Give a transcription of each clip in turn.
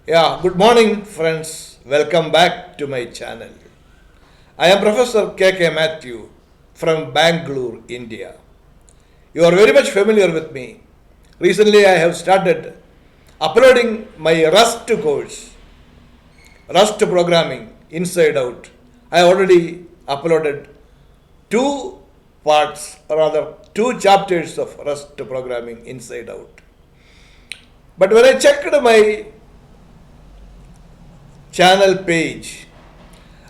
Yeah, good morning, friends. Welcome back to my channel. I am Professor KK Matthew from Bangalore, India. You are very much familiar with me. Recently, I have started uploading my Rust course, Rust programming inside out. I already uploaded two parts, or rather, two chapters of Rust programming inside out. But when I checked my channel page,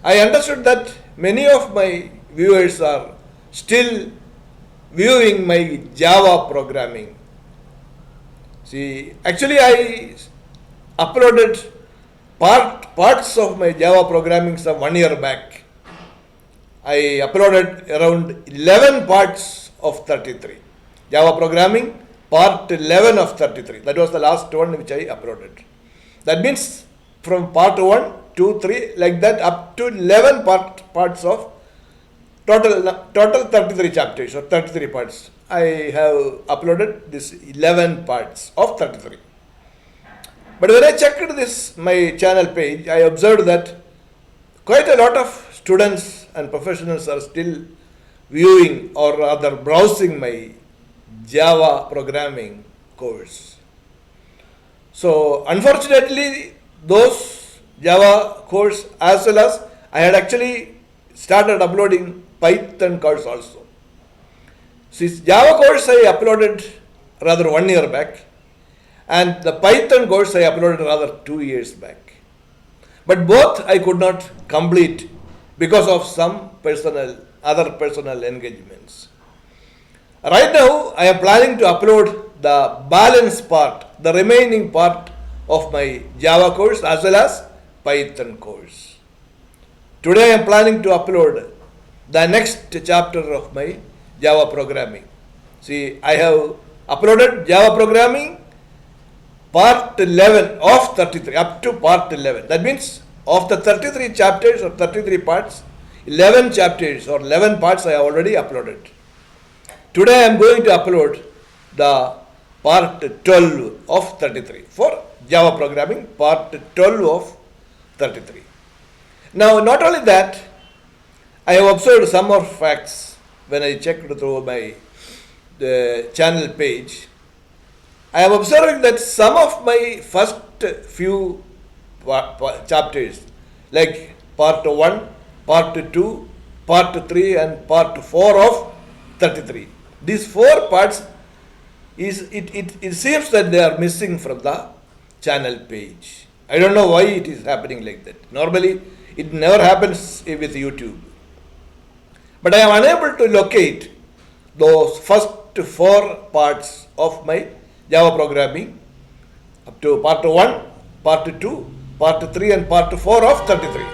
I understood that many of my viewers are still viewing my Java programming. See, actually, I uploaded parts of my Java programming some 1 year back. I uploaded around 11 parts of 33. Java programming, part 11 of 33. That was the last one which I uploaded. That means from part 1, 2, 3, like that up to 11 parts of total 33 chapters or 33 parts. I have uploaded this 11 parts of 33. But when I checked this my channel page, I observed that quite a lot of students and professionals are still viewing or rather browsing my Java programming course. So unfortunately, those Java course as well as I had actually started uploading Python course also. This Java course I uploaded rather 1 year back, and the Python course I uploaded rather 2 years back. But both I could not complete because of some other personal engagements. Right now, I am planning to upload the balance part, the remaining part of my Java course as well as Python course. Today, I am planning to upload the next chapter of my Java programming. See, I have uploaded Java programming part 11 of 33 up to part 11. That means of the 33 chapters or 33 parts, 11 chapters or 11 parts I have already uploaded. Today I am going to upload the part 12 of 33 for Java programming, part 12 of 33. Now, not only that, I have observed some more facts when I checked through my channel page. I am observing that some of my first few chapters, like part 1, part 2, part 3, and part 4 of 33, these four parts, it seems that they are missing from the channel page. I don't know why it is happening like that. Normally, it never happens with YouTube. But I am unable to locate those first four parts of my Java programming up to part 1, part 2, part 3, and part 4 of 33.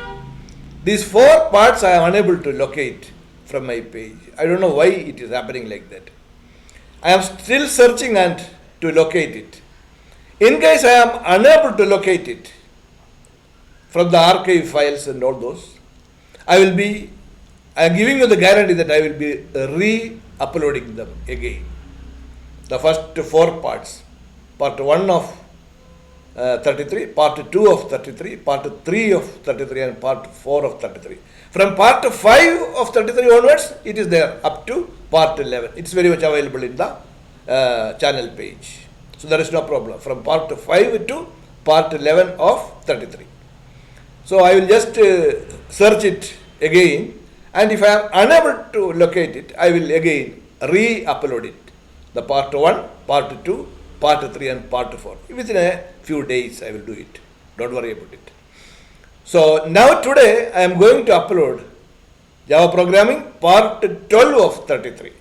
These four parts I am unable to locate from my page. I don't know why it is happening like that. I am still searching and to locate it. In case I am unable to locate it from the archive files and all those, I am giving you the guarantee that I will be re-uploading them again. The first four parts, part 1 of 33, part 2 of 33, part 3 of 33, and part 4 of 33. From part 5 of 33 onwards, it is there up to part 11. It's very much available in the channel page. So there is no problem. From part 5 to part 11 of 33. So I will just search it again, and if I am unable to locate it, I will again re-upload it. The part 1, part 2, part 3, and part 4. Within a few days I will do it. Don't worry about it. So now today I am going to upload Java programming part 12 of 33,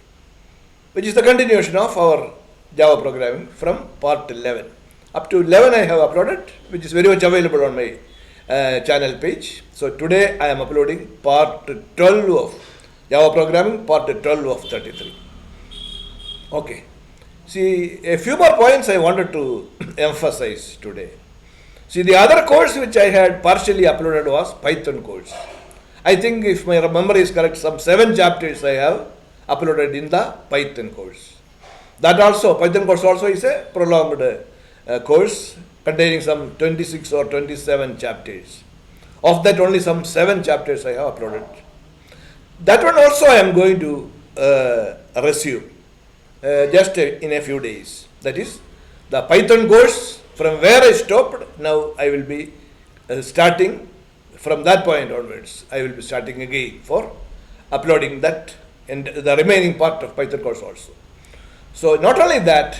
which is the continuation of our Java programming from part 11. Up to 11 I have uploaded, which is very much available on my channel page. So today I am uploading part 12 of Java programming, part 12 of 33. Okay. See, a few more points I wanted to emphasize today. See, the other course which I had partially uploaded was Python course. I think if my memory is correct, some 7 chapters I have uploaded in the Python course. That also, Python course also is a prolonged course containing some 26 or 27 chapters. Of that, only some 7 chapters I have uploaded. That one also I am going to resume just in a few days. That is the Python course from where I stopped. Now I will be starting from that point onwards. I will be starting again for uploading that and the remaining part of Python course also. So not only that,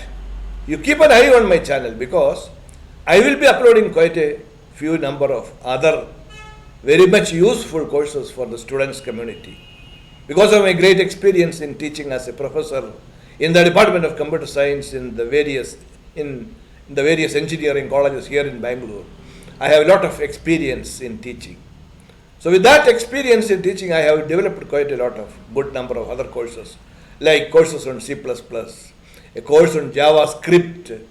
you keep an eye on my channel because I will be uploading quite a few number of other very much useful courses for the students community. Because of my great experience in teaching as a professor in the Department of Computer Science in the various engineering colleges here in Bangalore, I have a lot of experience in teaching. So with that experience in teaching, I have developed quite a lot of good number of other courses, like courses on C++, a course on JavaScript,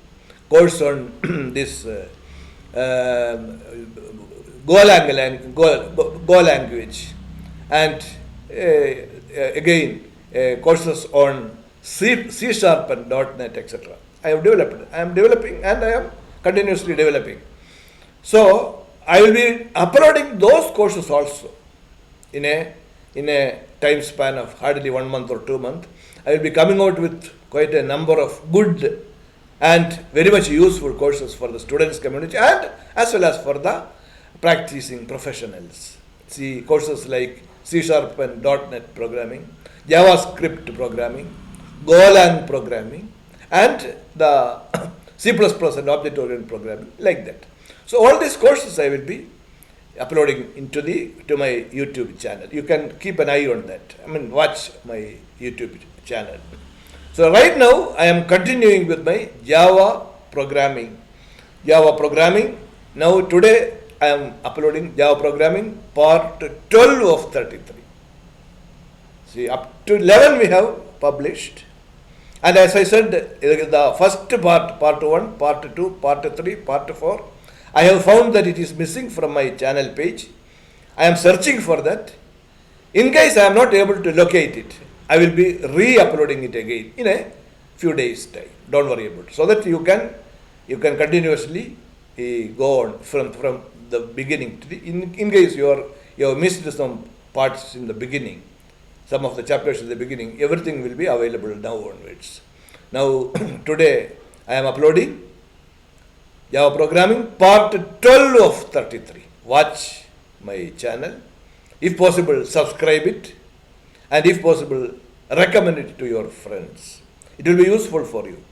course on this Go language, and again courses on C Sharp and .NET, etc. I am developing, and I am continuously developing. So I will be uploading those courses also in a time span of hardly 1 month or 2 months. I will be coming out with quite a number of good and very much useful courses for the students community and as well as for the practicing professionals. See courses like C Sharp and .NET programming, JavaScript programming, Golang programming, and the C++ and object-oriented programming, like that. So all these courses I will be uploading to my YouTube channel. You can keep an eye on that. Watch my YouTube channel. So right now I am continuing with my Java programming. Now today I am uploading Java programming part 12 of 33. See, up to 11 we have published. And as I said, the first part 1, part 2, part 3, part 4, I have found that it is missing from my channel page. I am searching for that. In case I am not able to locate it, I will be re-uploading it again in a few days' time. Don't worry about it. So that you can continuously go on from the beginning to in case you have missed some parts in the beginning, some of the chapters in the beginning, everything will be available now onwards. Now today I am uploading Java programming part 12 of 33. Watch my channel. If possible, subscribe it, and if possible, recommend it to your friends. It will be useful for you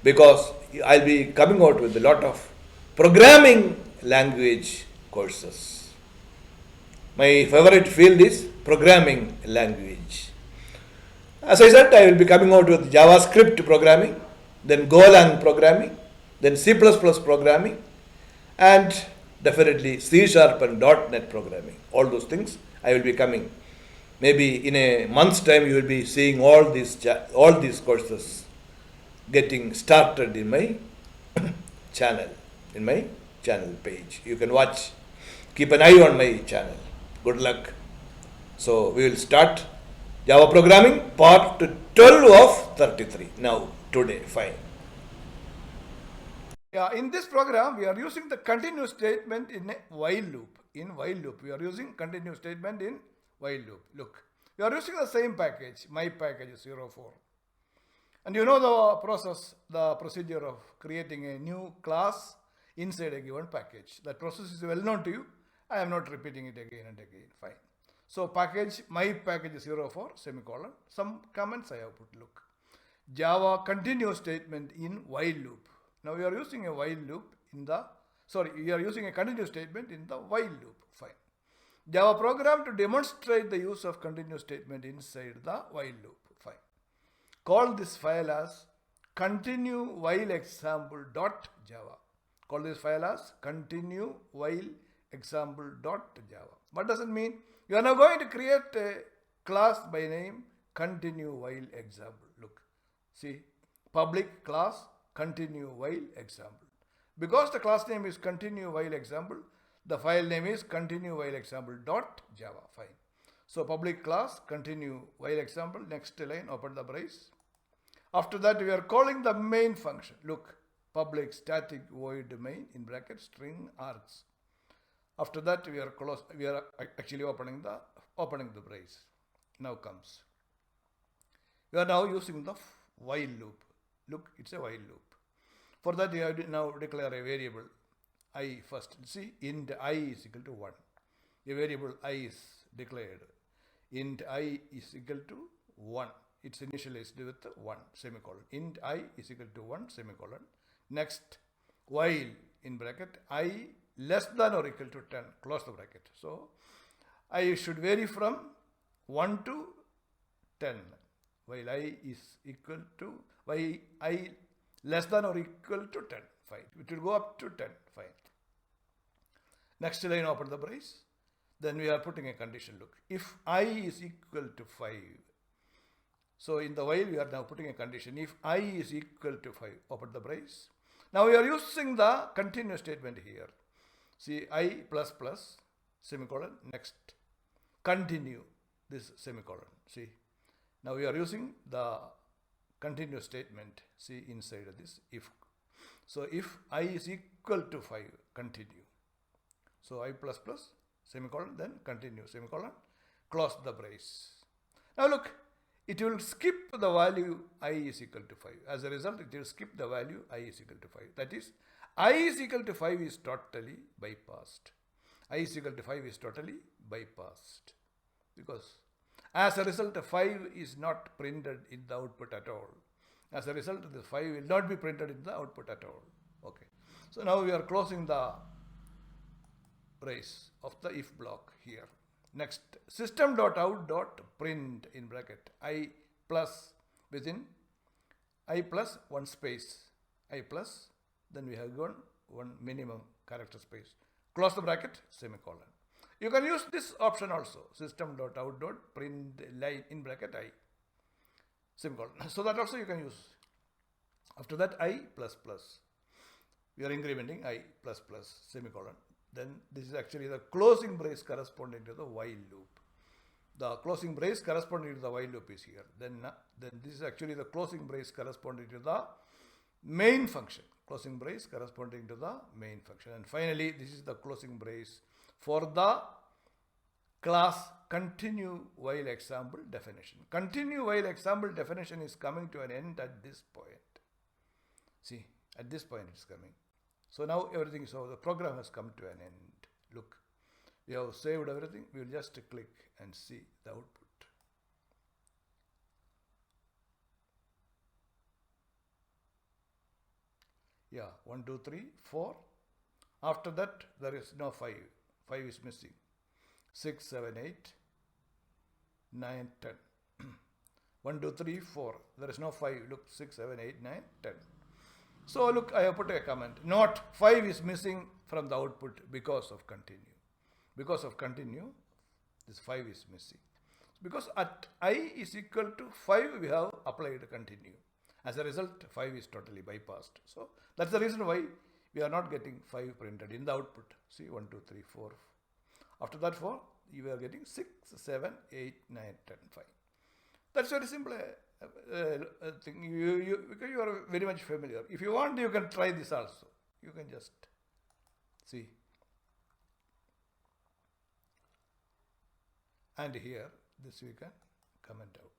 because I'll be coming out with a lot of programming language courses. My favorite field is programming language. As I said, I will be coming out with JavaScript programming, then Golang programming, then C++ programming, and definitely C Sharp and .NET programming. All those things I will be coming. Maybe in a month's time you will be seeing all these courses getting started in my channel, page. You can watch. Keep an eye on my channel. Good luck. So we will start Java programming part 12 of 33 now today. Fine. Yeah, in this program we are using the continuous statement in a while loop. We are using continuous statement in while loop. Look, we are using the same package, my package 04. And you know the procedure of creating a new class inside a given package. That process is well known to you. I am not repeating it again and again. Fine. So my package 04 semicolon. Some comments I have put. Look, Java continuous statement in while loop. Now we are using a while loop we are using a continuous statement in the while loop. Fine. Java program to demonstrate the use of continuous statement inside the while loop. Fine. Call this file as continue while example.java. Call this file as continue while example.java. What does it mean? You are now going to create a class by name continue while example. Look, see, public class continue while example. Because the class name is continue while example, the file name is continue while example.java. Fine. So public class continue while example, next line, open the brace. After that we are calling the main function. Look, public static void main in bracket string args. After that we are actually opening the brace. Now comes. We are now using the while loop. Look, it's a while loop. For that, you have to now declare a variable I first. See, int I is equal to 1. A variable I is declared. Int I is equal to 1. It's initialized with 1 semicolon. Int I is equal to 1 semicolon. Next, while in bracket I less than or equal to 10. Close the bracket. So, I should vary from 1 to 10. While I is equal to, while I less than or equal to 10, fine. It will go up to 10, fine. Next line, open the brace. Then we are putting a condition, look. If I is equal to 5, so in the while we are now putting a condition. If I is equal to 5, open the brace. Now we are using the continuous statement here. See, I plus plus, semicolon, next, continue, this semicolon, see. Now we are using the continuous statement, see inside of this if. So if I is equal to 5, continue. So I plus plus, semicolon, then continue, semicolon, close the brace. Now look, it will skip the value I is equal to 5. As a result, it will skip the value I is equal to 5. That is, I is equal to 5 is totally bypassed. I is equal to 5 is totally bypassed. Because as a result, 5 is not printed in the output at all. As a result, the 5 will not be printed in the output at all. Okay. So now we are closing the brace of the if block here. Next, system.out.print in bracket I plus within I plus one space, I plus, then we have gone one minimum character space. Close the bracket, semicolon. You can use this option also, system.out.print line in bracket I, semicolon. So that also you can use. After that, I plus plus. We are incrementing I plus plus, semicolon. Then this is actually the closing brace corresponding to the while loop. The closing brace corresponding to the while loop is here. Then this is actually the closing brace corresponding to the main function. Closing brace corresponding to the main function. And finally, this is the closing brace for the class continue while example definition. Continue while example definition is coming to an end at this point. See, at this point it's coming. So now everything is over. The program has come to an end. Look, we have saved everything. We will just click and see the output. Yeah, 1, 2, 3, 4. After that, there is no 5. 5 is missing. 6, 7, 8, 9, 10. 1, 2, 3, 4. There is no 5. Look, 6, 7, 8, 9, 10. So look, I have put a comment. Not 5 is missing from the output because of continue. Because of continue, this 5 is missing. Because at I is equal to 5, we have applied continue. As a result, 5 is totally bypassed. So that's the reason why we are not getting 5 printed in the output. See, 1, 2, 3, 4. After that 4, you are getting 6, 7, 8, 9, 10, 5. That's very simple thing. Because you are very much familiar. If you want, you can try this also. You can just see. And here, this we can comment out.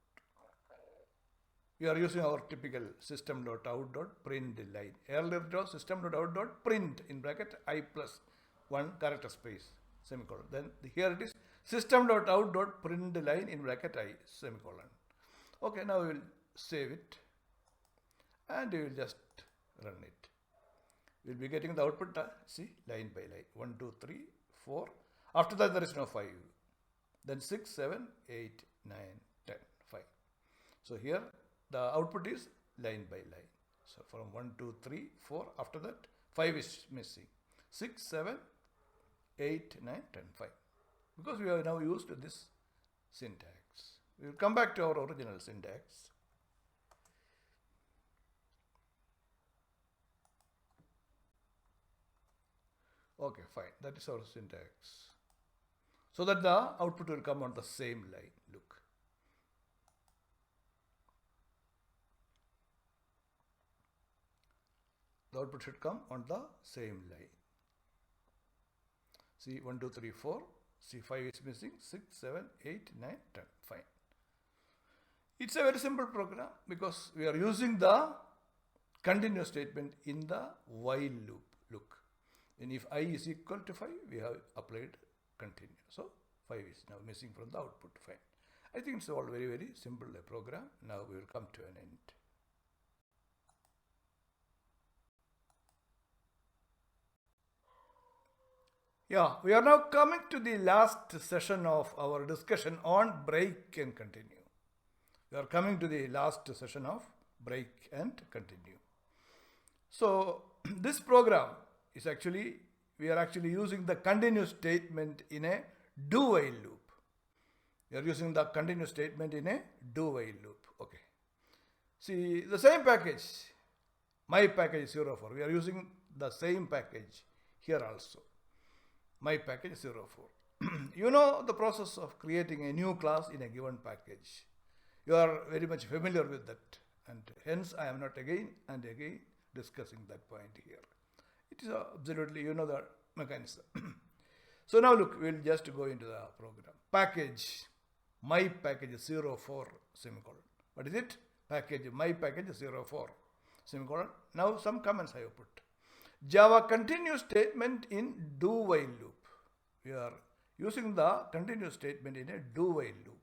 We are using our typical system.out.print line. Earlier it was system.out.print in bracket I plus one character space, semicolon. Then here it is system.out.print line in bracket I, semicolon. Okay, now we will save it and we will just run it. We will be getting the output, see, line by line. 1, 2, 3, 4. After that, there is no 5. Then 6, 7, 8, 9, 10, 5. So here the output is line by line. So from 1, 2, 3, 4. After that, 5 is missing. 6, 7, 8, 9, 10, 5. Because we have now used this syntax. We will come back to our original syntax. Okay, fine. That is our syntax. So that the output will come on the same line. Look. The output should come on the same line. See 1, 2, 3, 4. See 5 is missing. 6, 7, 8, 9, 10. Fine. It's a very simple program because we are using the continuous statement in the while loop. Look. And if I is equal to 5, we have applied continue. So 5 is now missing from the output. Fine. I think it's all very, very simple program. Now we will come to an end. Yeah, we are now coming to the last session of our discussion on break and continue. We are coming to the last session of break and continue. So this program is actually, we are actually using the continuous statement in a do-while loop. We are using the continuous statement in a do-while loop. Okay. See the same package, my package 04. We are using the same package here also. My package 04. You know the process of creating a new class in a given package. You are very much familiar with that, and hence I am not again and again discussing that point here. It is absolutely, you know the mechanism. So now look, we'll just go into the program. Package, my package 04, semicolon. What is it? Package, my package 04, semicolon. Now some comments I have put. Java continuous statement in do-while loop. We are using the continuous statement in a do-while loop.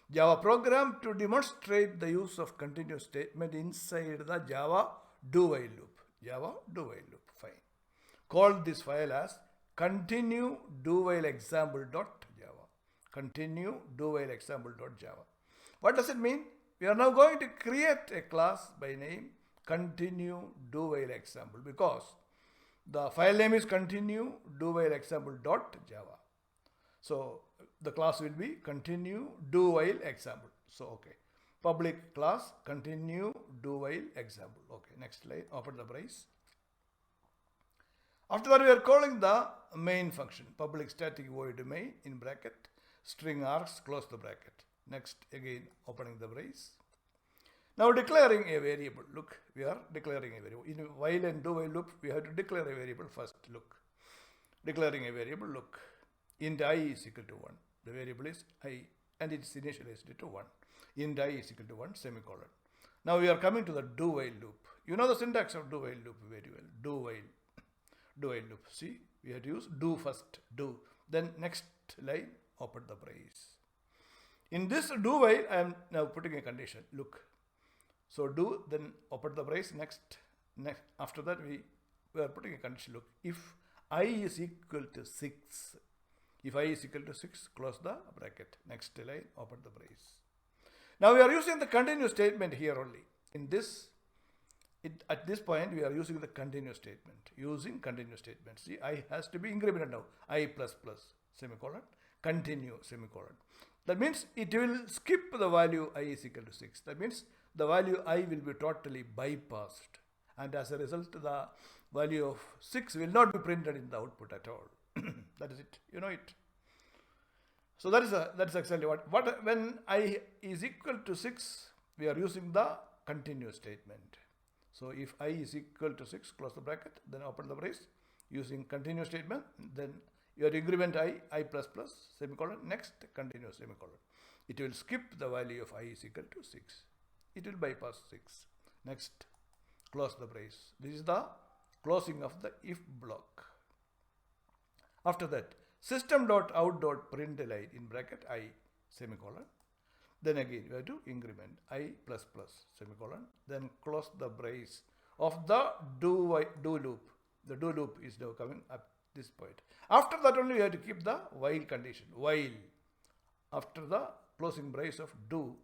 Java program to demonstrate the use of continuous statement inside the Java do-while loop. Java do-while loop. Fine. Call this file as continue do-while example.java. Continue do-while example.java. What does it mean? We are now going to create a class by name continue do-while example because the file name is continue do-while example.java. So the class will be continue do-while example. So okay, public class continue do-while example. Okay, next line, open the brace. After that we are calling the main function, public static void main in bracket, string args, close the bracket. Next again opening the brace. Now declaring a variable. Look, we are declaring a variable. In while and do while loop, we have to declare a variable first. Look, declaring a variable. Look, int I is equal to 1. The variable is I and it is initialized to 1. Int I is equal to 1, semicolon. Now we are coming to the do while loop. You know the syntax of do while loop very well. Do while loop. See, we have to use do first, do. Then next line, open the brace. In this do while, I am now putting a condition. Look. So do, then open the brace, next after that we are putting a condition. Look, if I is equal to 6, if I is equal to 6, close the bracket. Next line, open the brace. Now we are using the continuous statement here only. In this, at this point we are using the continuous statement. Using continuous statement. See, I has to be incremented now. I plus plus, semicolon, continue, semicolon. That means it will skip the value I is equal to 6. That means the value I will be totally bypassed, and as a result the value of 6 will not be printed in the output at all. That is it, you know it. So that is exactly what when I is equal to 6, we are using the continuous statement. So if I is equal to 6, close the bracket, then open the brace, using continuous statement, then your increment I plus plus, semicolon, next continuous, semicolon. It will skip the value of I is equal to 6. It will bypass 6. Next, close the brace. This is the closing of the if block. After that, system.out.println in bracket I, semicolon. Then again, we have to increment I plus plus, semicolon. Then close the brace of the do loop. The do loop is now coming up this point. After that only, we have to keep the while condition. While, after the closing brace of do,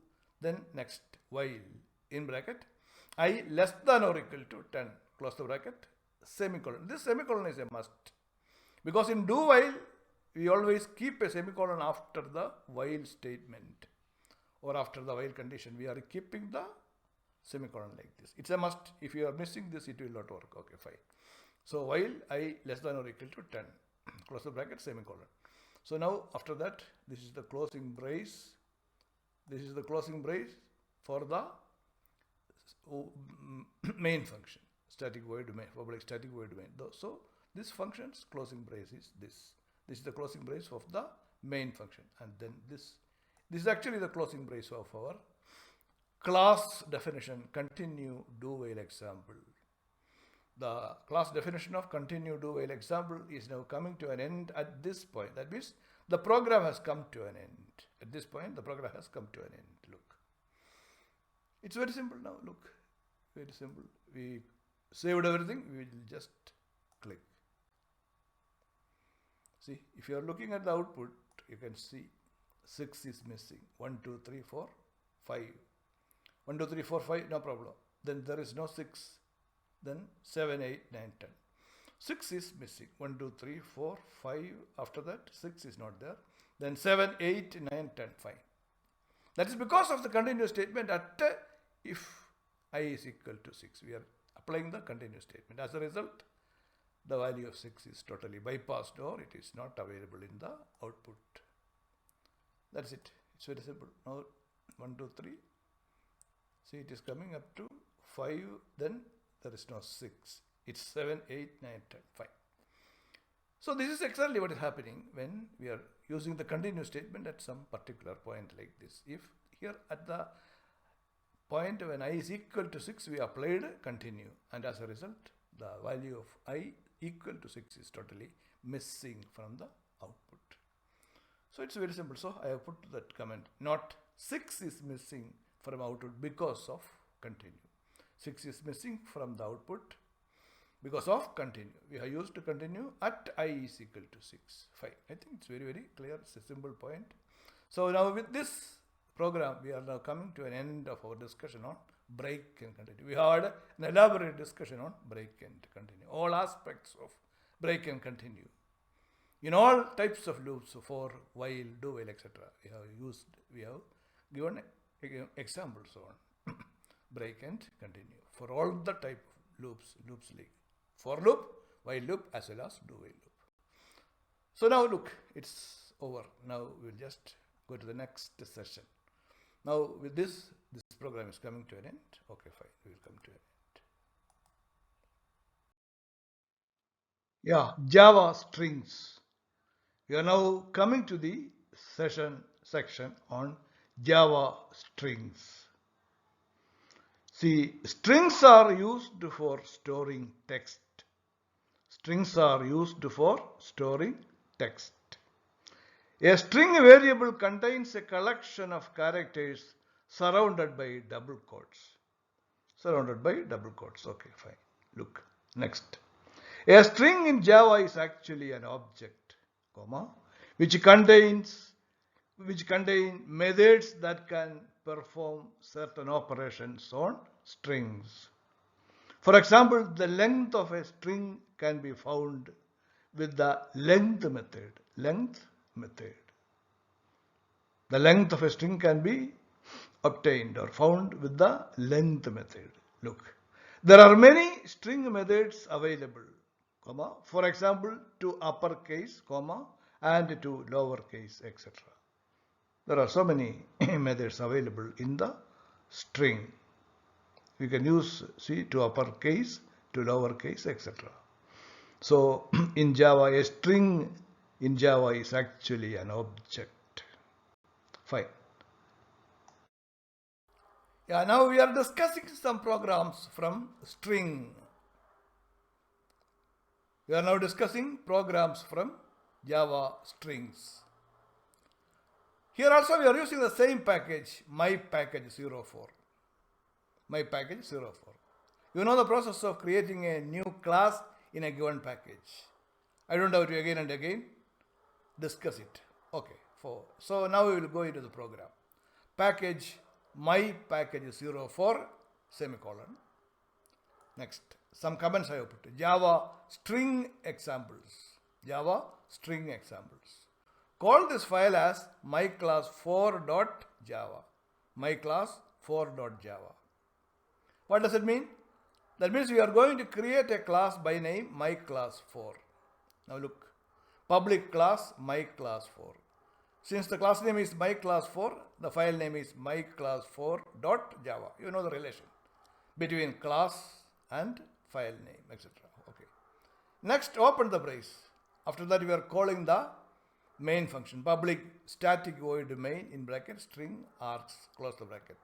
then next while in bracket I less than or equal to 10, close the bracket, semicolon. This semicolon is a must because in do while we always keep a semicolon after the while statement or after the while condition. We are keeping the semicolon like this. It's a must. If you are missing this, it will not work. Okay, fine. So while I less than or equal to 10, close the bracket, semicolon. So now after that, this is the closing brace. This is the closing brace for the main function. static void domain, public static void domain. So this function's closing brace is this. This is the closing brace of the main function, and then this is actually the closing brace of our class definition continue do while example. The class definition of continue do while example is now coming to an end at this point. That means the program has come to an end. At this point, the program has come to an end. Look. It's very simple now. Look. Very simple. We saved everything. We will just click. See, if you are looking at the output, you can see 6 is missing. 1, 2, 3, 4, 5. 1, 2, 3, 4, 5, no problem. Then there is no 6. Then 7, 8, 9, 10. 6 is missing. 1, 2, 3, 4, 5. After that, 6 is not there. Then 7, 8, 9, 10, fine. That is because of the continuous statement at if I is equal to 6. We are applying the continuous statement. As a result, the value of 6 is totally bypassed, or it is not available in the output. That's it. It's very simple. Now 1, 2, 3. See, it is coming up to 5. Then there is no 6. It's 7, 8, 9, 10. Fine. So this is exactly what is happening when we are using the continuous statement at some particular point like this. If here at the point when I is equal to 6, we applied continue, and as a result, the value of I equal to 6 is totally missing from the output. So it's very simple. So I have put that comment. Not 6 is missing from output because of continue. 6 is missing from the output because of continue. We have used to continue at I is equal to 6. Fine. I think it's very, very clear. It's a simple point. So now with this program, we are now coming to an end of our discussion on break and continue. We had an elaborate discussion on break and continue. All aspects of break and continue. In all types of loops, for, while, do, while, etc. We have given examples on break and continue for all the type of loops like for loop, while loop, as well as do, while loop. So now look, it's over. Now we'll just go to the next session. Now with this program is coming to an end. Okay, fine. We will come to an end. Yeah, Java strings. We are now coming to the section on Java strings. See, strings are used for storing text. Strings are used for storing text. A string variable contains a collection of characters surrounded by double quotes. Okay, fine. Look, next. A string in Java is actually an object, which contain methods that can perform certain operations on strings. For example, the length of a string can be found with the length method. The length of a string can be obtained or found with the length method. Look, there are many string methods available, for example, to uppercase, and to lowercase, etc. There are so many methods available in the string. We can use, see, to uppercase, to lowercase, etc. So in Java, a string in Java is actually an object. Fine. Yeah, now we are discussing some programs from string. We are now discussing programs from Java strings. Here also we are using the same package, mypackage04. mypackage04. You know the process of creating a new class in a given package. I don't have to again and again discuss it. Okay, so now we will go into the program. Package mypackage04 semicolon. Next, some comments I have put. Java string examples. Call this file as myclass4.java. myclass4.java. What does it mean? That means we are going to create a class by name myclass4. Now look, public class myclass4. Since the class name is myclass4, the file name is myclass4.java. You know the relation between class and file name, etc. Okay. Next, open the brace. After that, we are calling the main function, public static void main in bracket string args, close the bracket.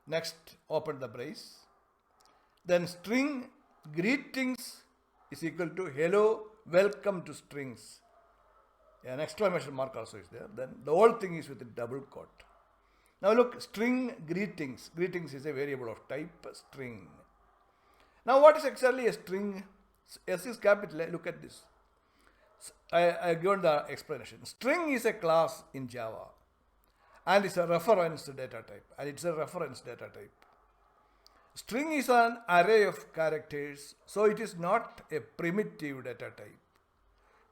Next, open the brace. Then string greetings is equal to hello, welcome to strings. An exclamation mark also is there. Then the whole thing is with a double quote. Now look, string greetings. Greetings is a variable of type string. Now what is exactly a string? S is capital. Look at this. I given the explanation. String is a class in Java and it's a reference data type. And it's a reference data type. String is an array of characters, so it is not a primitive data type.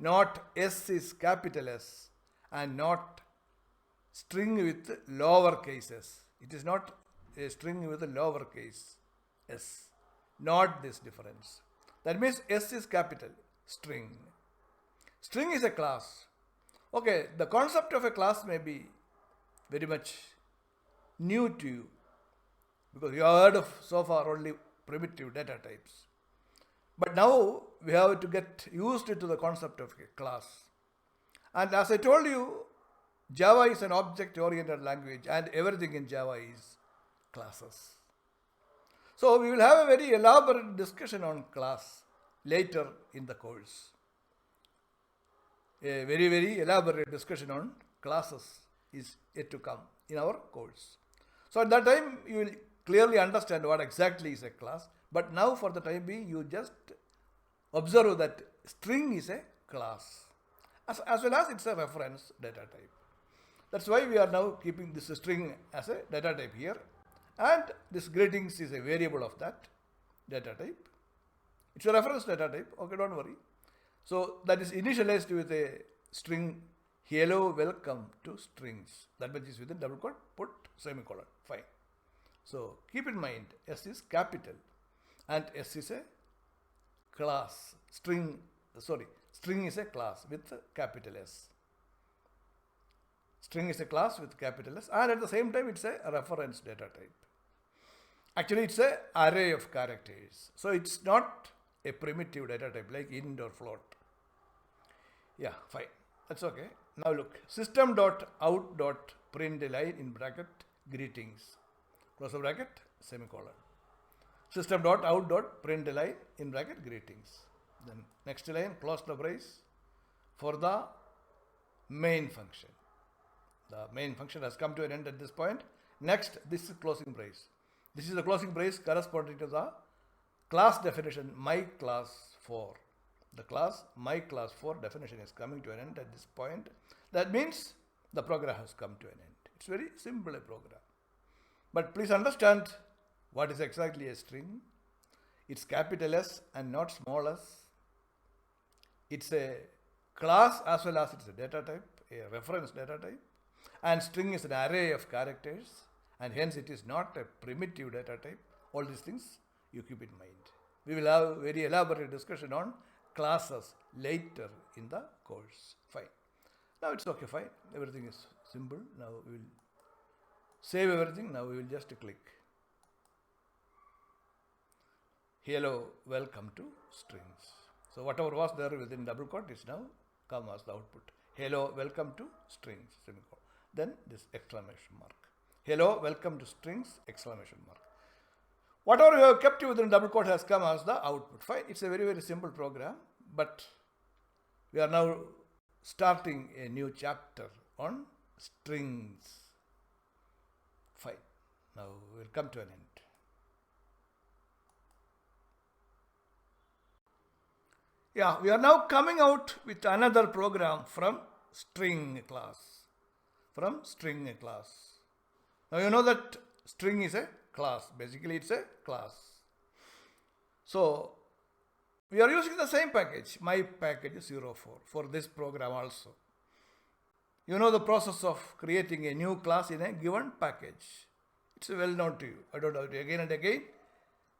Not S is capital S and not string with lower cases. It is not a string with a lowercase s. Not this difference. That means S is capital, string. String is a class. Okay, the concept of a class may be very much new to you because you have heard of so far only primitive data types. But now we have to get used to the concept of a class. And as I told you, Java is an object-oriented language and everything in Java is classes. So we will have a very elaborate discussion on class later in the course. A very, very elaborate discussion on classes is yet to come in our course. So at that time, you will clearly understand what exactly is a class. But now for the time being, you just observe that string is a class as well as it's a reference data type. That's why we are now keeping this string as a data type here. And this greetings is a variable of that data type. It's a reference data type. Okay, don't worry. So that is initialized with a string hello, welcome to strings. That much is within double quote, put semicolon. Fine. So keep in mind, S is capital and S is a class. String is a class with capital S. String is a class with capital S and at the same time it's a reference data type. Actually it's an array of characters. So it's not a primitive data type like int or float. Yeah, fine. That's okay. Now look, system.out.println in bracket greetings. Close the bracket, semicolon. System.out.println in bracket greetings. Then next line, close the brace for the main function. The main function has come to an end at this point. Next, this is closing brace. This is the closing brace corresponding to the class definition my class 4. The class my class 4 definition is coming to an end at this point. That means the program has come to an end. It's very simple a program. But please understand what is exactly a string. It's capital S and not small s. It's a class as well as it's a data type, a reference data type. And string is an array of characters and hence it is not a primitive data type. All these things you keep in mind. We will have a very elaborate discussion on classes later in the course. Fine. Now it's okay, fine. Everything is simple. Now we will save everything. Now we will just click. Hello, welcome to strings. So whatever was there within double quote is now come as the output. Hello, welcome to strings, semicolon. Then this exclamation mark. Hello, welcome to strings, exclamation mark. Whatever you have kept within double quote has come as the output. Fine, it's a very, very simple program, but we are now starting a new chapter on strings. Fine, now we will come to an end. Yeah, we are now coming out with another program from string class. From string class. Now you know that string is a class. Basically it's a class. So we are using the same package, my package 04 for this program also. You know the process of creating a new class in a given package. It's well known to you. I don't have to again and again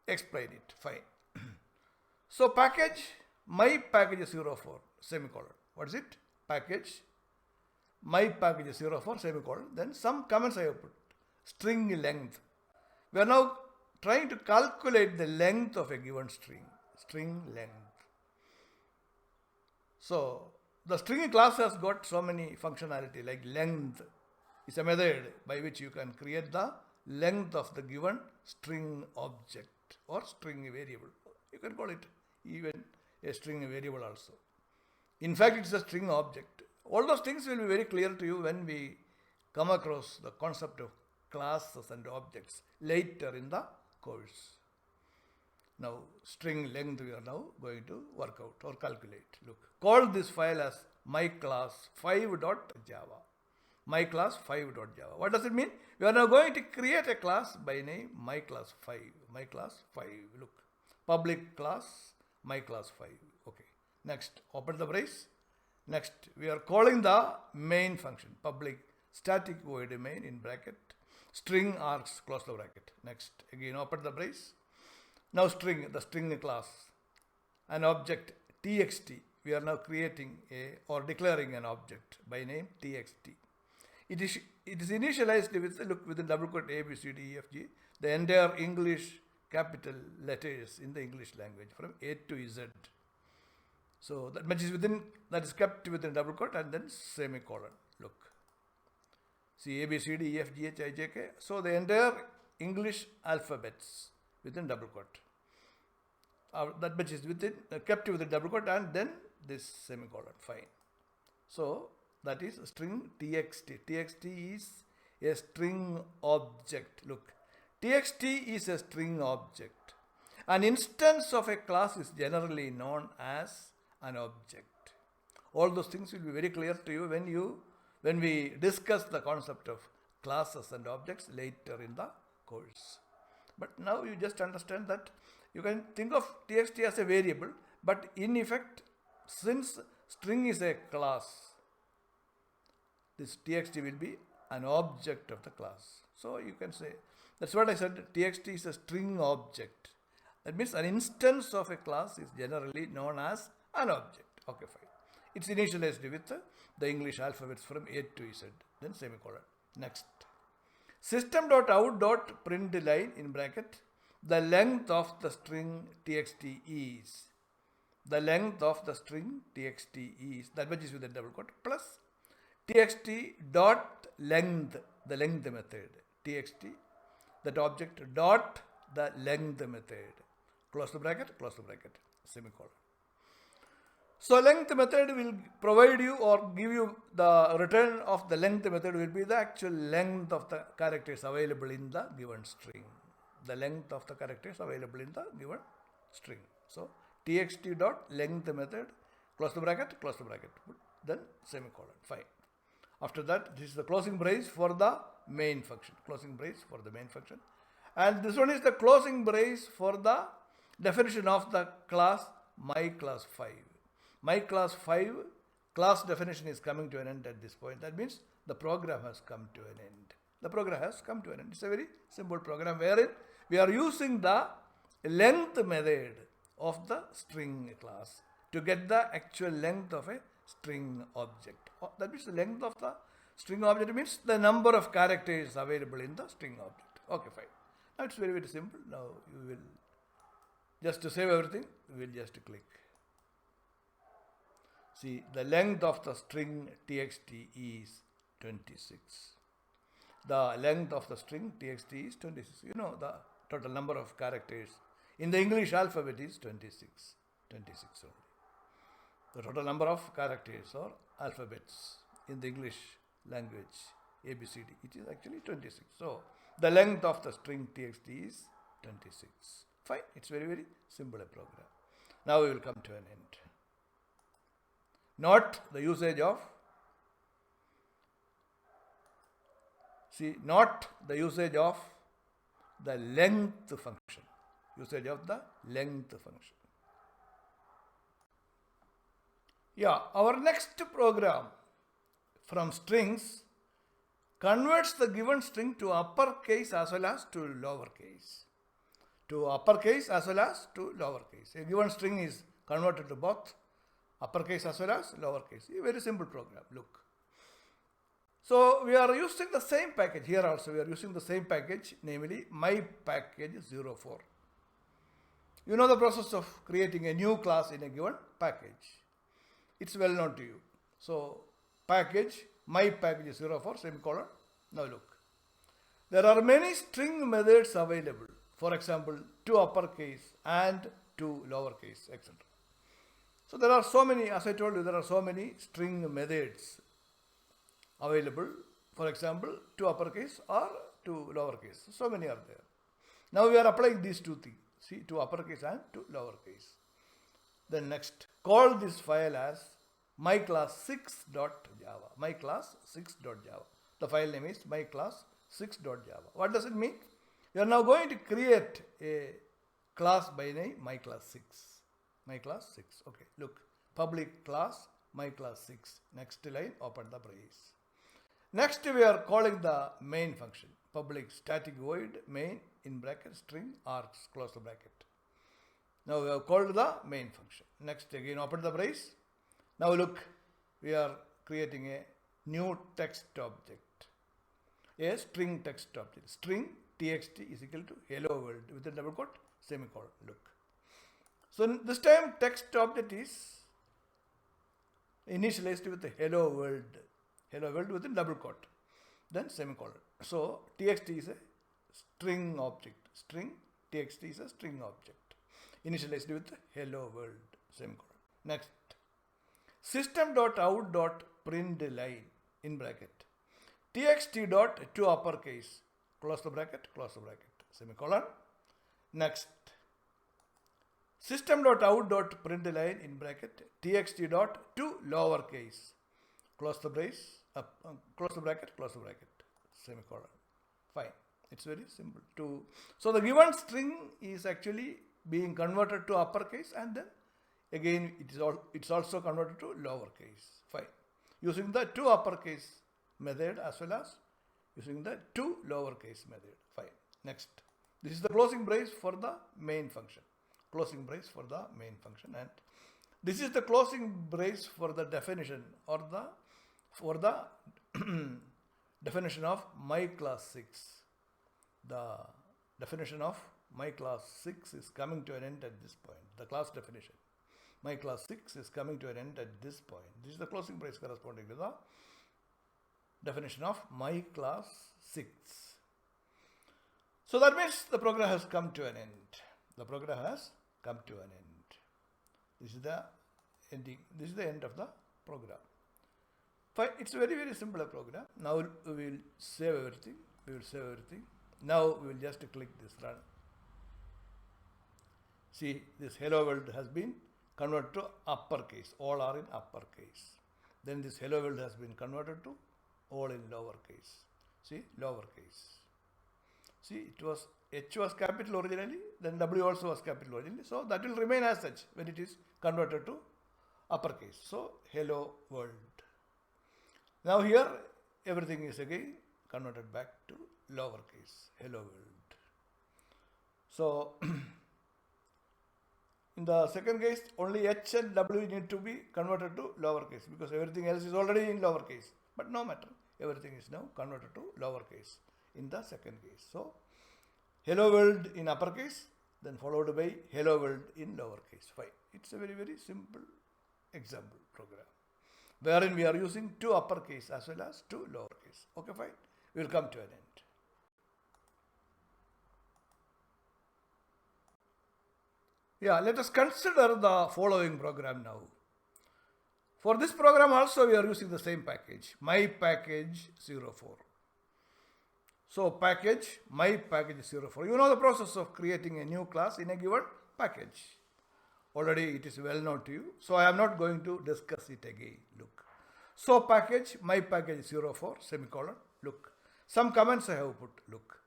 explain it. Fine. So package, my package 04 semicolon. What is it? Package, my package 04 semicolon. Then some comments I have put. String length. We are now trying to calculate the length of a given string. string length. So the string class has got so many functionality, like length is a method by which you can create the length of the given string object or string variable. You can call it even a string variable also. In fact, it's a string object. All those things will be very clear to you when we come across the concept of classes and objects later in the course. Now, string length we are now going to work out or calculate. Look, call this file as myclass5.java. myclass5.java. What does it mean? We are now going to create a class by name myclass5. myclass5. Look, public class myclass5. Okay. Next, open the brace. Next, we are calling the main function, public static void main in bracket, string args, close the bracket. Next, again open the brace. Now the string class, an object txt. We are now creating or declaring an object by name txt. It is initialized with, look, within double quote A, B, C, D, E, F, G, the entire English capital letters in the English language from A to Z. So that much is that is kept within double quote and then semicolon. Look. See A, B, C, D, E, F, G, H, I, J, K. So the entire English alphabets within double quote. That much is kept within double quote and then this semicolon. Fine. So that is string txt. txt is a string object. Look, txt is a string object. An instance of a class is generally known as an object. All those things will be very clear to you when we discuss the concept of classes and objects later in the course. But now you just understand that you can think of txt as a variable, but in effect, since string is a class, this txt will be an object of the class. So you can say, that's what I said, txt is a string object. That means an instance of a class is generally known as an object. Okay, fine. It's initialized with the English alphabets from A to Z, then semicolon. Next. System.out.println in bracket, the length of the string txt is. The length of the string txt is, that which is with the double quote, plus txt dot length, the length method. Txt, that object dot the length method. Close the bracket, semicolon. So length method will provide you or give you the return of the length method will be the actual length of the characters available in the given string. The length of the characters available in the given string. So txt dot length method, close the bracket, then semicolon. Fine. After that, this is the closing brace for the main function. And this one is the closing brace for the definition of the class myclass5. myclass5 class definition is coming to an end at this point. That means the program has come to an end. It's a very simple program wherein we are using the length method of the string class to get the actual length of a string object. That means the length of the string object means the number of characters available in the string object. Okay, fine. Now it's very, very simple. Now you will, just to save everything, we will just click. See, the length of the string txt is 26. The length of the string txt is 26. You know, the total number of characters in the English alphabet is 26. 26 only. The total number of characters or alphabets in the English language, ABCD, it is actually 26. So, the length of the string txt is 26. Fine, it's very, very simple a program. Now we will come to an end. Not the usage of, not the usage of the length function. Usage of the length function. Yeah, our next program from strings converts the given string to uppercase as well as to lowercase. To uppercase as well as to lowercase. A given string is converted to both uppercase as well as lowercase. A very simple program. Look. So we are using the same package. Here also we are using the same package, namely mypackage04. You know the process of creating a new class in a given package. It's well known to you. So package, my package 04 semicolon. Now look. There are many string methods available. For example, 2 uppercase and 2 lowercase, etc. So there are so many, as I told you, there are so many string methods available. For example, 2 uppercase or 2 lowercase. So many are there. Now we are applying these two things. See, 2 uppercase and 2 lowercase. Then next, call this file as myclass6.java. myclass6.java. The file name is myclass6.java. What does it mean? You are now going to create a class by name myclass6. myclass6. Okay, look. Public class myclass6. Next line, open the brace. Next, we are calling the main function. Public static void main in bracket string args, close the bracket. Now we have called the main function. Next, again, open the brace. Now look, we are creating a new text object. A string text object. String txt is equal to hello world with a double quote, semicolon. Look. So this time text object is initialized with the hello world. Hello world with a double quote. Then semicolon. So txt is a string object. String txt is a string object. Initialized with hello world, semicolon. Next. System.out.println in bracket. Txt dot to uppercase. Close the bracket, semicolon. Next. System.out.println in bracket. Txt dot to lowercase. Close the brace, close the bracket, semicolon. Fine. It's very simple. So the given string is actually being converted to uppercase, and then again it's also converted to lowercase. Fine. Using the 2 uppercase method as well as using the 2 lowercase method. Fine. Next. This is the closing brace for the main function. Closing brace for the main function, and this is the closing brace for the definition or the definition of my class 6. The definition of my class 6 is coming to an end at this point. The class definition. My class 6 is coming to an end at this point. This is the closing brace corresponding to the definition of my class 6. So that means the program has come to an end. The program has come to an end. This is the ending. This is the end of the program. Fine. It's a very, very simple program. Now we will save everything. Now we will just click this run. See, this hello world has been converted to uppercase. All are in uppercase. Then this hello world has been converted to all in lowercase. See, lowercase. See, H was capital originally, then W also was capital originally. So that will remain as such when it is converted to uppercase. So hello world. Now here everything is again converted back to lowercase. Hello world. So in the second case, only H and W need to be converted to lowercase because everything else is already in lowercase. But no matter, everything is now converted to lowercase in the second case. So hello world in uppercase, then followed by hello world in lowercase. Fine. It's a very, very simple example program wherein we are using 2 uppercase as well as 2 lowercase. Okay, fine. We will come to an end. Yeah, let us consider the following program now. For this program also we are using the same package, my package 04. So package, my package 04. You know the process of creating a new class in a given package. Already it is well known to you. So I am not going to discuss it again. Look. So package, my package 04, semicolon. Look. Some comments I have put. Look.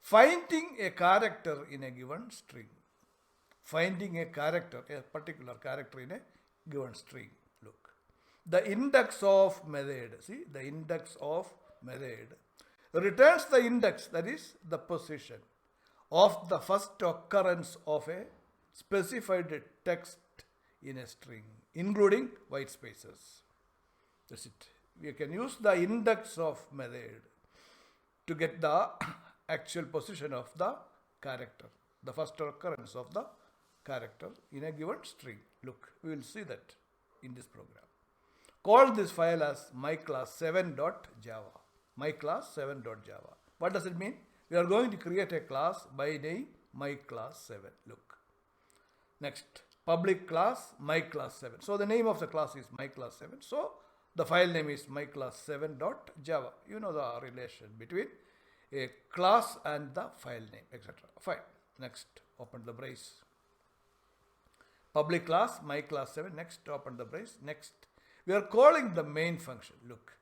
Finding a character in a given string. Finding a character, a particular character in a given string. Look. The index of method. See, the index of method returns the index, that is the position of the first occurrence of a specified text in a string, including white spaces. That's it. We can use the index of method to get the actual position of the character, the first occurrence of the character in a given string. Look, we will see that in this program. Call this file as myclass7.java. myclass7.java. What does it mean? We are going to create a class by name myclass7. Look. Next, public class myclass7. So the name of the class is myclass7. So the file name is myclass7.java. You know the relation between a class and the file name, etc. Fine. Next, open the brace. Public class myclass7. Next, open the brace. Next, we are calling the main function. Look,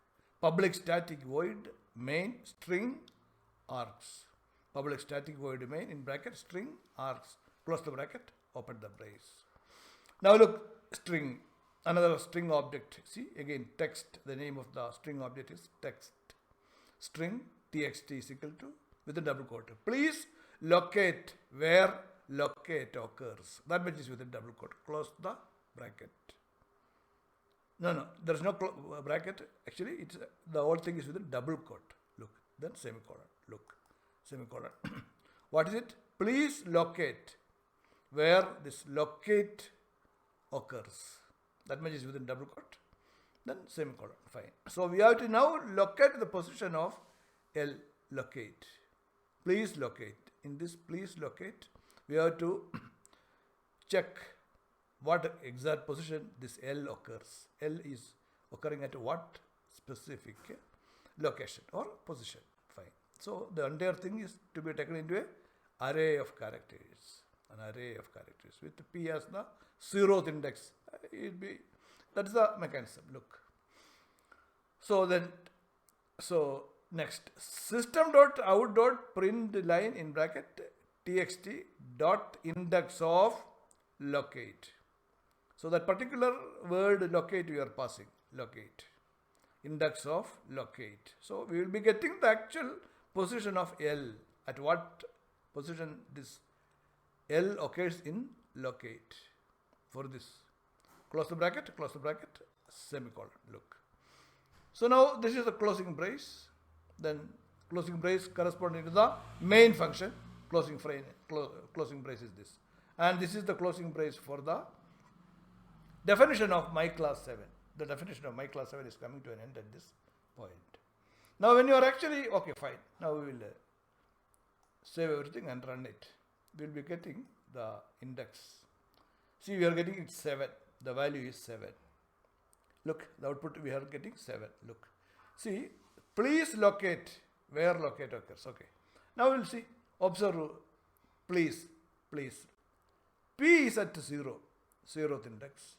public static void main string args. Public static void main in bracket string args. Close the bracket, open the brace. Now look, string, another string object. See, again, text. The name of the string object is text. String txt is equal to, with a double quote. Please locate where locate occurs. That much is with a double quote. Close the bracket. No, there is no bracket. Actually, it's the whole thing is with a double quote. Look, then semicolon. Look, semicolon. What is it? Please locate where this locate occurs. That much is within double quote. Then semicolon. Fine. So we have to now locate the position of L. Locate. Please locate. In this please locate, we have to check what exact position this L occurs. L is occurring at what specific location or position. Fine. So the entire thing is to be taken into an array of characters. An array of characters with P as the 0th index. That's the mechanism. Look. So next, system.out.println in bracket txt dot index of locate. So that particular word locate we are passing. Locate. Index of locate. So we will be getting the actual position of L. At what position this L occurs in locate. For this. Close the bracket, semicolon. Look. So now this is the closing brace. Then closing brace corresponding to the main function. Closing brace is this. And this is the closing brace for the definition of myclass7. The definition of myclass7 is coming to an end at this point. Now when you are actually, okay, fine. Now we will save everything and run it. We will be getting the index. See, we are getting it 7. The value is 7. Look, the output we are getting 7. Look. See, please locate where locate occurs. Okay. Now we will see. Observe, please. P is at 0, 0th index.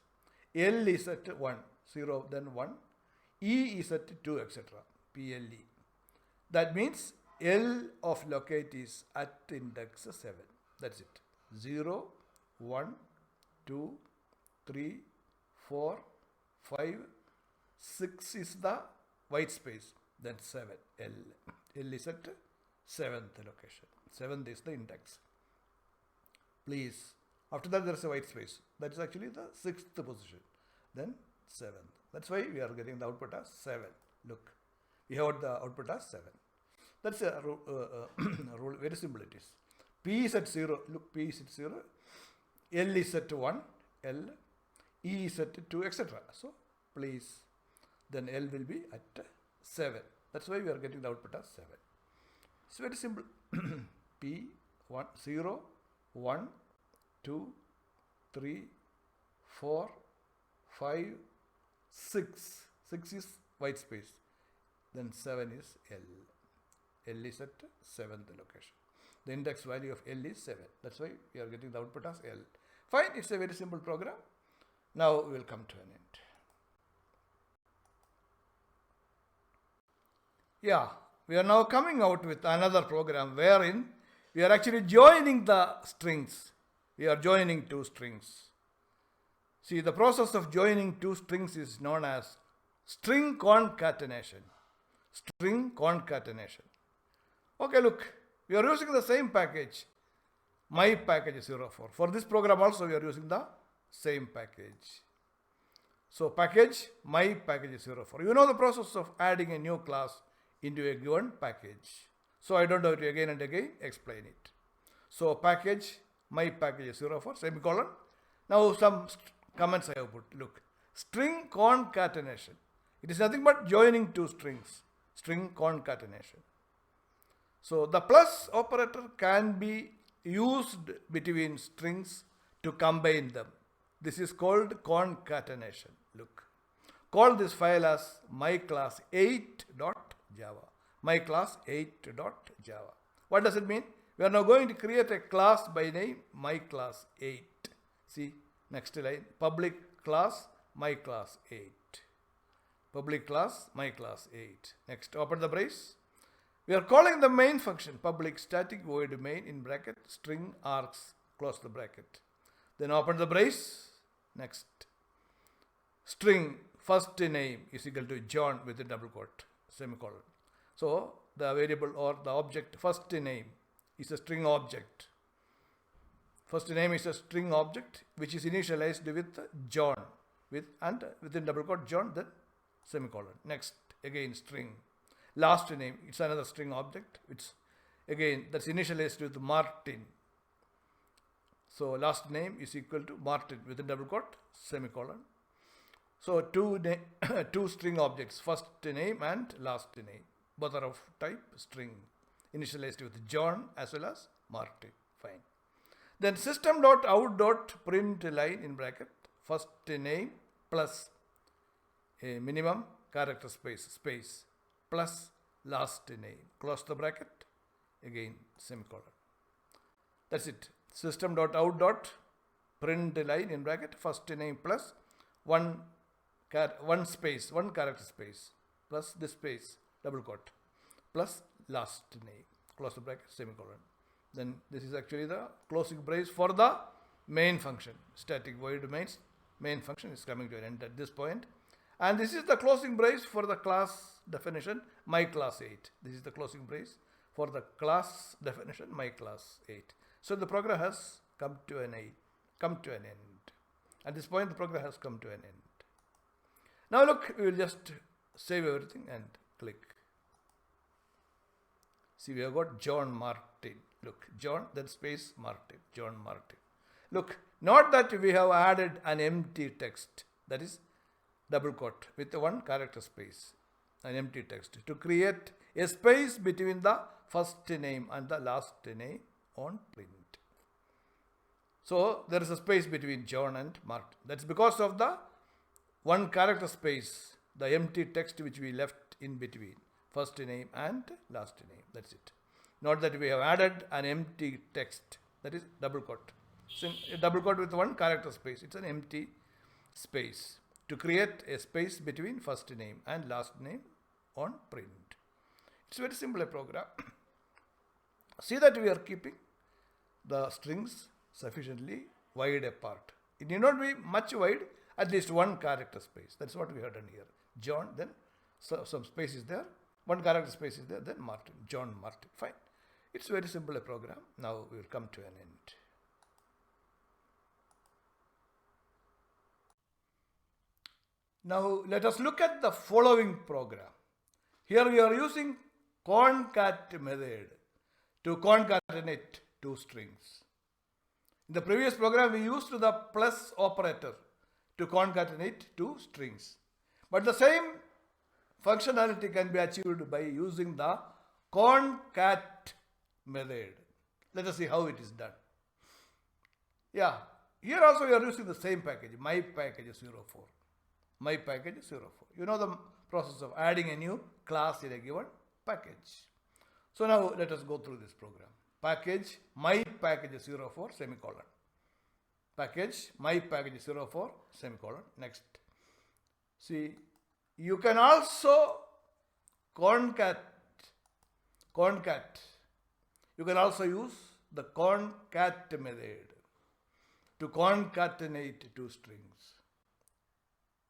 L is at 1, 0, then 1. E is at 2, etc. PLE. That means L of locate is at index 7. That's it. 0, 1, 2, 3, 4, 5, 6 is the white space. Then 7. L is at 7th location. 7th is the index. Please. After that there is a white space. That is actually the 6th position. Then 7th. That's why we are getting the output as 7. Look. We have the output as 7. That's a rule. Very simple it is. P is at 0. Look, P is at 0. L is at 1. L. E is at 2, etc. So, please. Then L will be at 7. That's why we are getting the output as 7. It's very simple. P, 1, 0, 1, 2, 3, 4, 5, 6. 6 is white space. Then 7 is L. L is at 7th location. The index value of L is 7. That's why we are getting the output as L. Fine, it's a very simple program. Now we will come to an end. Yeah, we are now coming out with another program wherein we are actually joining the strings. We are joining two strings. See, the process of joining two strings is known as string concatenation. String concatenation. Okay, look, we are using the same package, mypackage04. For this program also we are using the same package. So package mypackage04. You know the process of adding a new class into a given package. So I don't have to again and again explain it. So package my package 04 semicolon. Now some comments I have put. Look, string concatenation. It is nothing but joining two strings. String concatenation. So the plus operator can be used between strings to combine them. This is called concatenation. Look, call this file as myclass8.java. myclass8.java. What does it mean? We are now going to create a class by name myclass8. See, next line, public class myclass8. Public class myclass8. Next, open the brace. We are calling the main function public static void main in bracket string args, close the bracket. Then open the brace. Next, string first name is equal to John with a double quote, semicolon. So the variable or the object first name is a string object. First name is a string object which is initialized with John and within double quote John, then semicolon. Next, again string. Last name, it's another string object. It's again that's initialized with Martin. So last name is equal to Martin within double quote, semicolon. So two string objects, first name and last name. Both are of type string, initialized with John as well as Martin. Fine. Then system.out.println in bracket first name plus a minimum character space plus last name, close the bracket, again semicolon. That's it. System.out.println in bracket first name plus one character space plus this space double quote plus last name, close the bracket, semicolon. Then this is actually the closing brace for the main function. Static void main function is coming to an end at this point. And this is the closing brace for the class definition myclass8. This is the closing brace for the class definition myclass8. So the program has come to an end. At this point, the program has come to an end. Now look, we will just save everything and click. See, we have got John Martin. Look, John, then space Martin, John Martin. Look, not that we have added an empty text, that is double quote with one character space, an empty text to create a space between the first name and the last name on print. So there is a space between John and Martin. That's because of the one character space, the empty text which we left in between first name and last name. That's it. Not that we have added an empty text, that is double quote. So a double quote with one character space, it's an empty space to create a space between first name and last name on print. It's very simple a program. See that we are keeping the strings sufficiently wide apart. It need not be much wide, at least one character space. That's what we have done here. John, then some space is there, one character space is there, then Martin, John Martin. Fine. It's very simple a program. Now we will come to an end. Now let us look at the following program. Here we are using concat method to concatenate two strings. In the previous program we used the plus operator to concatenate two strings. But the same functionality can be achieved by using the concat method. Let us see how it is done. Yeah, here also we are using the same package, mypackage04. mypackage04. You know the process of adding a new class in a given package. So now let us go through this program. Package mypackage04 semicolon. Package mypackage04 semicolon. Next. See, you can also concat. You can also use the concat method to concatenate two strings.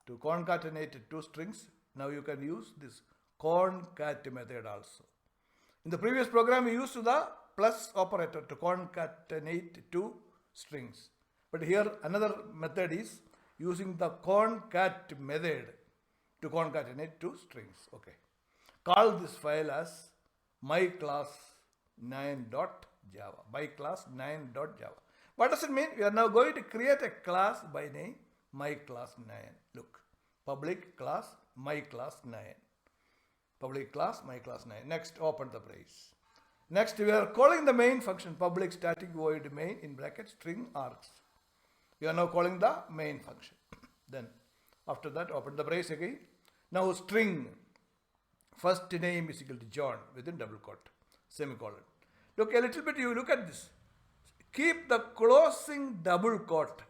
To concatenate two strings, now you can use this concat method also. In the previous program, we used the plus operator to concatenate two strings. But here another method is using the concat method to concatenate two strings. Okay. Call this file as myclass9.java. myclass9.java. What does it mean? We are now going to create a class by name my class 9. Look, public class my class 9. Public class my class 9. Next, open the brace. Next, we are calling the main function public static void main in bracket string args. We are now calling the main function. Then, after that, open the brace again. Now, string first name is equal to John within double quote, semicolon. Look a little bit, you look at this. Keep the closing double quote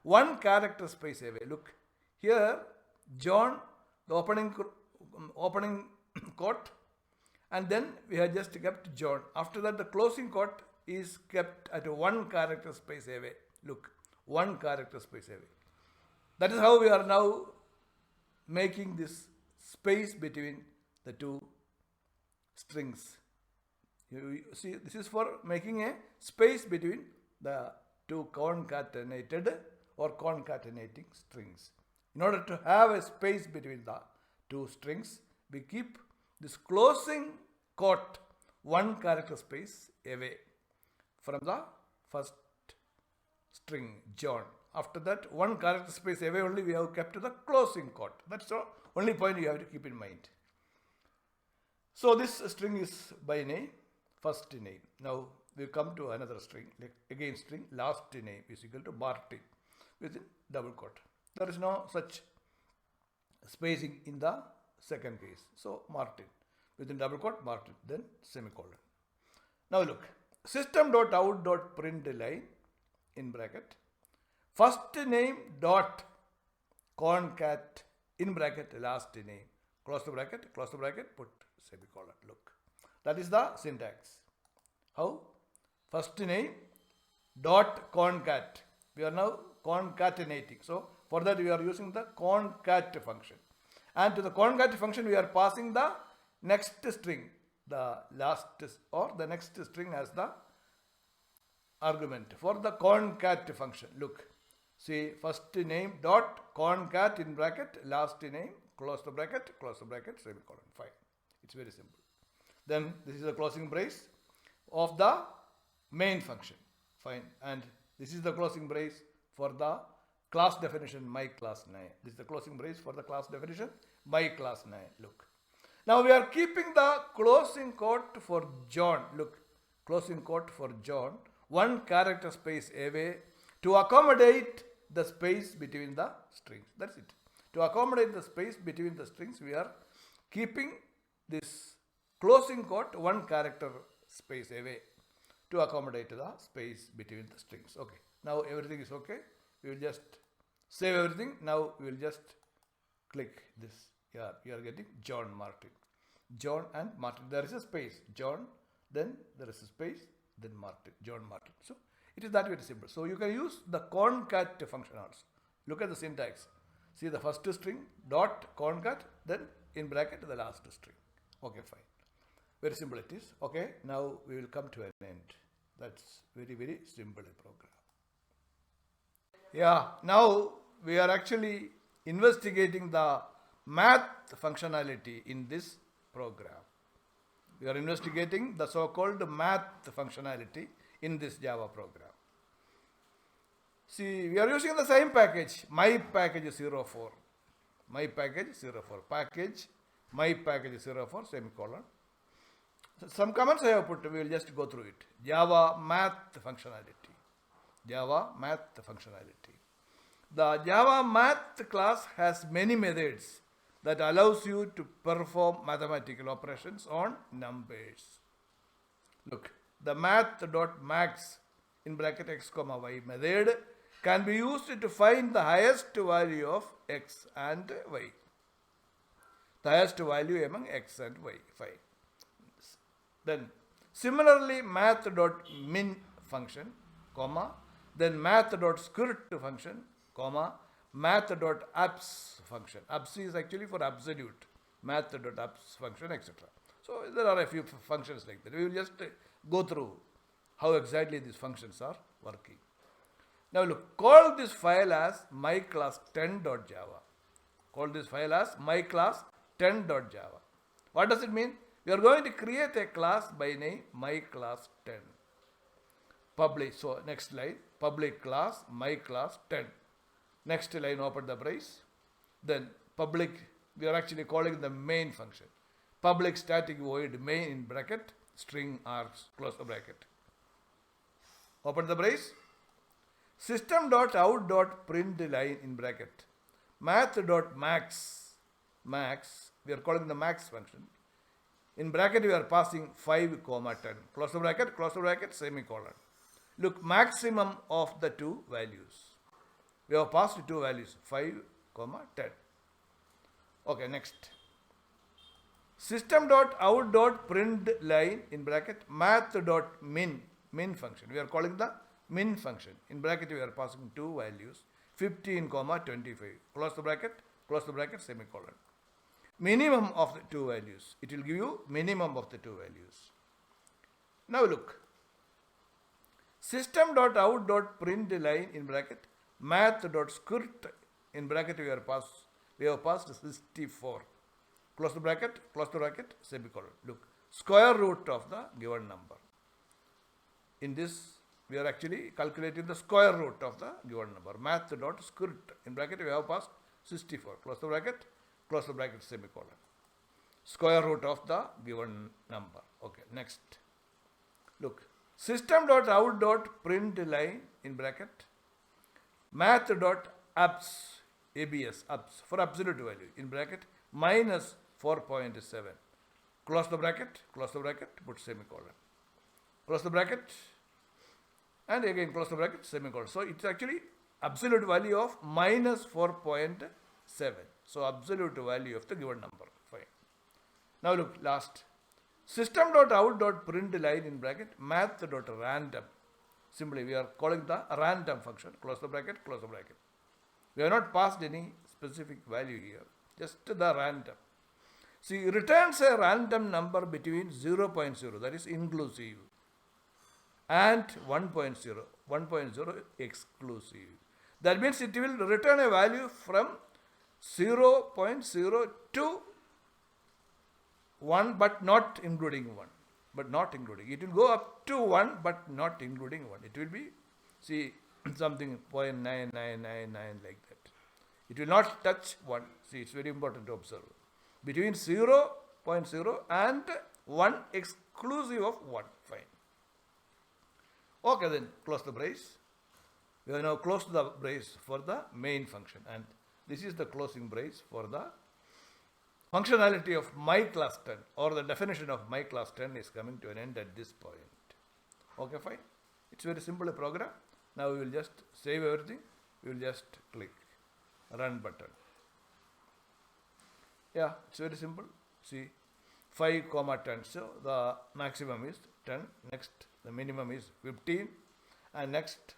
one character space away. Look here, John, the opening quote, and then we have just kept John. After that, the closing quote is kept at one character space away. Look, one character space away. That is how we are now making this space between the two strings. You see, this is for making a space between the two concatenated or concatenating strings. In order to have a space between the two strings, we keep this closing quote one character space away from the first string John. After that, one character space away only we have kept the closing quote. That's the only point you have to keep in mind. So this string is by name, first name. Now we come to another string, like again string, last name is equal to Martin within double quote. There is no such spacing in the second case. So Martin within double quote, Martin, then semicolon. Now look, system.out.println in bracket, first name dot concat in bracket, last name, close the bracket, put semicolon. Look, that is the syntax. How? First name dot concat. We are now concatenating. So for that we are using the concat function. And to the concat function we are passing the next string, the last or the next string as the argument for the concat function. Look, see, first name dot concat in bracket, last name, close the bracket, semicolon. Fine. It's very simple. Then this is the closing brace of the main function. Fine. And this is the closing brace for the class definition my class 9. This is the closing brace for the class definition my class 9. Look. Now we are keeping the closing quote for John. Look, closing quote for John, one character space away to accommodate the space between the strings. That's it. To accommodate the space between the strings, we are keeping this closing quote one character space away to accommodate the space between the strings. Okay. Now everything is okay. We will just save everything. Now we will just click this. Yeah, you are getting John Martin. John and Martin. There is a space. John, then there is a space, then Martin. John Martin. So it is that very simple. So you can use the concat function also. Look at the syntax. See the first string dot concat, then in bracket the last string. Okay, fine. Very simple it is. Okay, now we will come to an end. That's very, very simple a program. Yeah, now we are actually investigating the math functionality in this program. We are investigating the so-called math functionality in this Java program. See, we are using the same package, my package 04. My package 04. Package, my package 04, semicolon. So some comments I have put, we will just go through it. Java math functionality. Java math functionality. The Java math class has many methods that allows you to perform mathematical operations on numbers. Look, the math.max in bracket x comma y method can be used to find the highest value of x and y. The highest value among x and y. Fine. Then similarly math.min function, comma, then math.squirt function, comma, math.abs function. Abs is actually for absolute. Math.abs function, etc. So there are a few functions like that. We will just go through how exactly these functions are working. Now look, call this file as myclass10.java. Call this file as myclass10.java. What does it mean? We are going to create a class by name myclass10. public. So next line, public class, my class 10. Next line, open the brace. Then public, we are actually calling the main function. Public static void main in bracket, string args, close the bracket. Open the brace. System.out.println in bracket. Math.max, we are calling the max function. In bracket, we are passing 5, 10. Close the bracket, semicolon. Look, maximum of the two values. We have passed two values, 5, 10. Okay, next. System.out.println in bracket, math.min function. We are calling the min function. In bracket, we are passing two values, 15, 25. Close the bracket, semicolon. Minimum of the two values. It will give you minimum of the two values. Now look. System.out.println in bracket, math.script in bracket, we have passed 64. Close the bracket, semicolon. Look, square root of the given number. In this, we are actually calculating the square root of the given number. Math.script in bracket, we have passed 64. Close the bracket, semicolon. Square root of the given number. Okay, next. Look, system.out.println in bracket, math.abs, abs, for absolute value in bracket, minus 4.7. Close the bracket, put semicolon. Close the bracket, and again close the bracket, semicolon. So it's actually absolute value of minus 4.7. So absolute value of the given number. Fine. Now look, last. System.out.println in bracket, math.random. Simply we are calling the random function. Close the bracket, We have not passed any specific value here. Just the random. See, returns a random number between 0.0, that is inclusive, and 1.0, 1.0 exclusive. That means it will return a value from 0.0 to 1, but not including 1. It will go up to 1, but not including 1. It will be, see, something 0.9999 like that. It will not touch 1. See, it's very important to observe. Between 0.0 and 1 exclusive of 1. Fine. Okay, then close the brace. We have now closed the brace for the main function, and this is the closing brace for the functionality of my class 10, or the definition of my class 10 is coming to an end at this point. Okay, fine. It's very simple a program. Now we will just save everything. We will just click run button. Yeah, it's very simple. See, 5, 10. So the maximum is 10. Next, the minimum is 15. And next,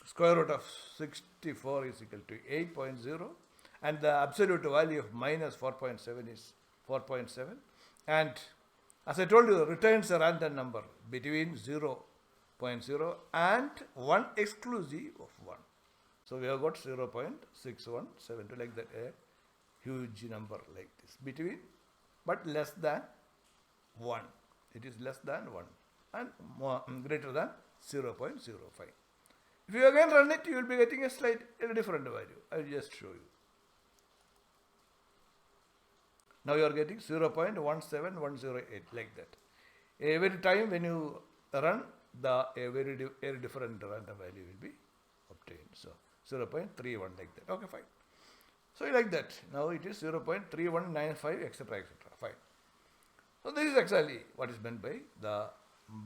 square root of 64 is equal to 8.0. And the absolute value of minus 4.7 is 4.7. And as I told you, returns a random number between 0.0 and 1 exclusive of 1. So we have got 0.6172, like that, a huge number like this, between, but less than 1. It is less than 1 and more, greater than 0.05. If you again run it, you will be getting a different value. I will just show you. Now you are getting 0.17108, like that. Every time when you run, a very different random value will be obtained. So 0.31, like that. Okay, fine. So like that. Now it is 0.3195, etc., Fine. So this is exactly what is meant by the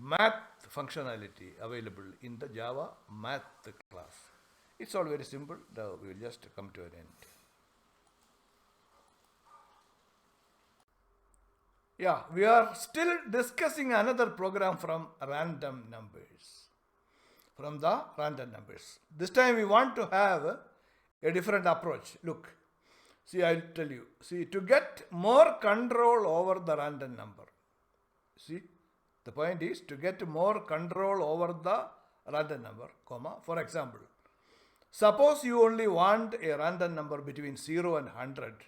math functionality available in the Java math class. It's all very simple. Now we will just come to an end. Yeah, we are still discussing another program from random numbers. This time we want to have a different approach. Look, see, I'll tell you. See, to get more control over the random number. See, the point is to get more control over the random number, for example, suppose you only want a random number between 0 and 100.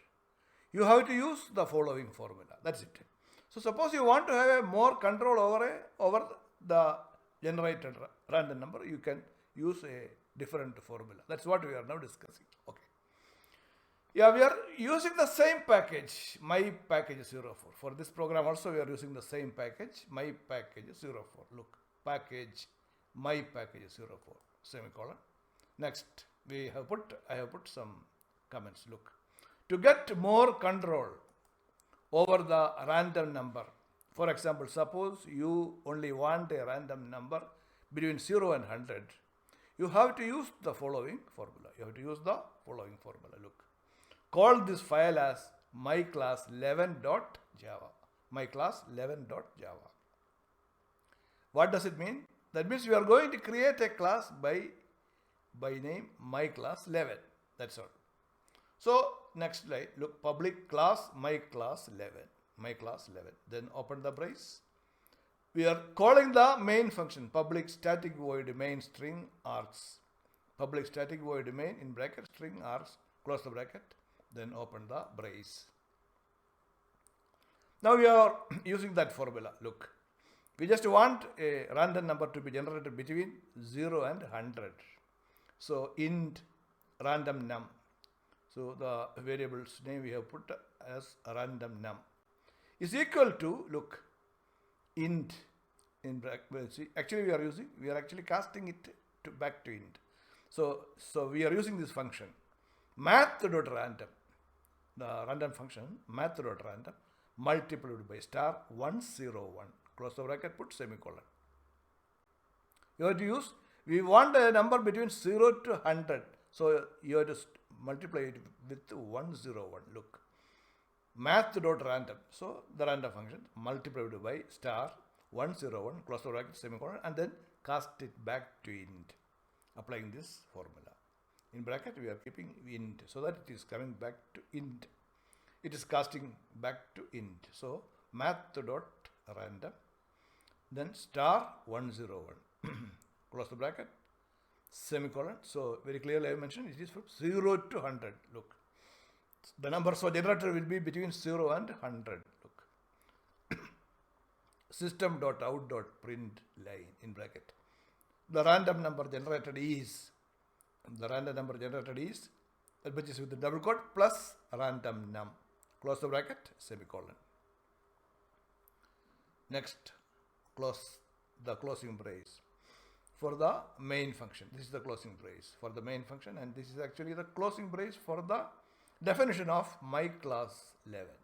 You have to use the following formula. That's it. So suppose you want to have a more control over the generated random number, you can use a different formula. That's what we are now discussing. Okay. Yeah, we are using the same package, my package 04. For this program also we are using the same package, my package 04. Look, package, my package 04, semicolon. Next, I have put some comments. Look, to get more control over the random number, for example, suppose you only want a random number between 0 and 100, you have to use the following formula. Look, call this file as myclass11.java. myclass11.java. What does it mean? That means we are going to create a class by name myclass11. That's all. So next slide, look, public class myclass11. Then open the brace. We are calling the main function public static void main string args. Public static void main in bracket string args, close the bracket, then open the brace. Now we are using that formula. Look, we just want a random number to be generated between 0 and 100. So int random num. So the variable's name we have put as random num is equal to, look, int in bracket. See, actually we are actually casting it back to int. So we are using this function math.random, the random function math.random multiplied by star 101, close the bracket, put semicolon. You have to use, we want a number between 0 to 100, so you have to multiply it with 101. Look, math.random, so the random function multiplied by star 101, close the bracket, semicolon, and then cast it back to int, applying this formula. In bracket we are keeping int so that it is coming back to int. It is casting back to int. So math.random, then star 101, close the bracket, semicolon. So very clearly I mentioned it is from 0 to 100. Look, the number so generated will be between 0 and 100. Look, system.out.println in bracket. The random number generated is, that which is with the double quote plus random num, close the bracket, semicolon. Next, close the closing brace for the main function. This is the closing brace for the main function, and this is actually the closing brace for the definition of myclass11.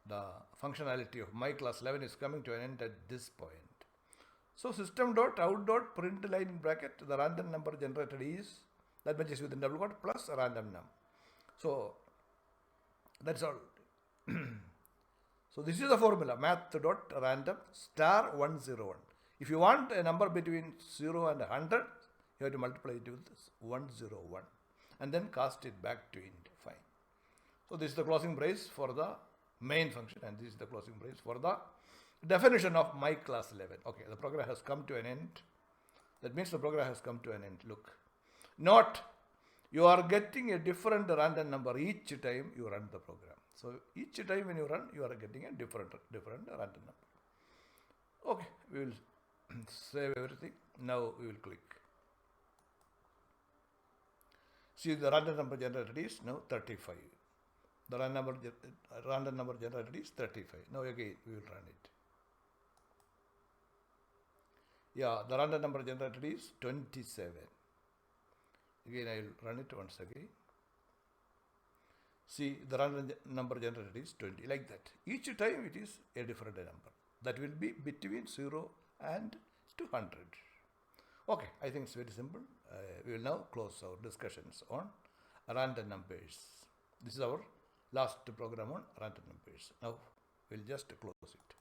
The functionality of myclass11 is coming to an end at this point. So system.out.println in bracket, the random number generated is, that much is within double quote, plus random num. So that's all. So this is the formula, math.random star 101. If you want a number between 0 and 100, you have to multiply it with 101 and then cast it back to int. Fine. So this is the closing brace for the main function, and this is the closing brace for the definition of myclass11. Okay, the program has come to an end. That means the program has come to an end. Look, note, you are getting a different random number each time you run the program. So each time when you run, you are getting a different random number. Okay, we will save everything. Now we will click. See, the random number generated is now 35. The random number generated is 35. Now again we will run it. Yeah, the random number generated is 27. Again I will run it once again. See, the random number generated is 20, like that. Each time it is a different number. That will be between 0 and 200. Okay, I think it's very simple. We will now close our discussions on random numbers. This is our last program on random numbers. Now we'll just close it.